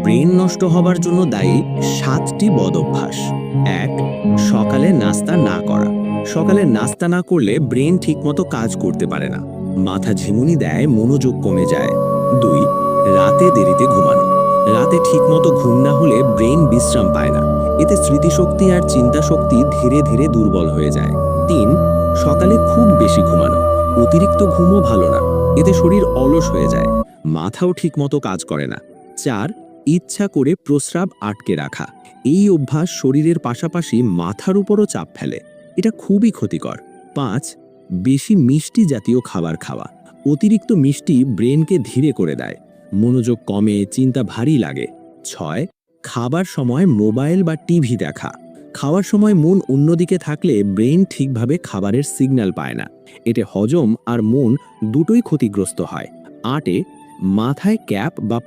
Brain নষ্ট হবার জন্য দায়ী 7টি বদঅভ্যাস। ১. সকালে নাস্তা না করা। সকালে নাস্তা না করলে ব্রেন ঠিকমতো কাজ করতে পারে না, মাথা ঝিমুনি দেয়, মনোযোগ কমে যায়। ২. রাতে দেরিতে ঘুমানো। রাতে ঠিকমতো ঘুম না হলে ব্রেন বিশ্রাম পায় না, এতে স্মৃতিশক্তি আর চিন্তাশক্তি ধীরে ধীরে দুর্বল হয়ে যায়। ৩. সকালে খুব বেশি ঘুমানো। অতিরিক্ত ঘুমও ভালো না, এতে শরীর অলস হয়ে যায়, মাথাও ঠিকমতো কাজ করে না। ৪. ইচ্ছা করে প্রস্রাব আটকে রাখা। এই অভ্যাস শরীরের পাশাপাশি মাথার উপরও চাপ ফেলে, এটা খুবই ক্ষতিকর। ৫. বেশি মিষ্টি জাতীয় খাবার খাওয়া। অতিরিক্ত মিষ্টি ব্রেনকে ধীরে করে দেয়, মনোযোগ কমে, চিন্তা ভারী লাগে। ৬. খাবার সময় মোবাইল বা টিভি দেখা। খাওয়ার সময় মন অন্যদিকে থাকলে ব্রেন ঠিকভাবে খাবারের সিগন্যাল পায় না, এতে হজম আর মন দুটোই ক্ষতিগ্রস্ত হয়। ৮. মাথায় ক্যাপ বা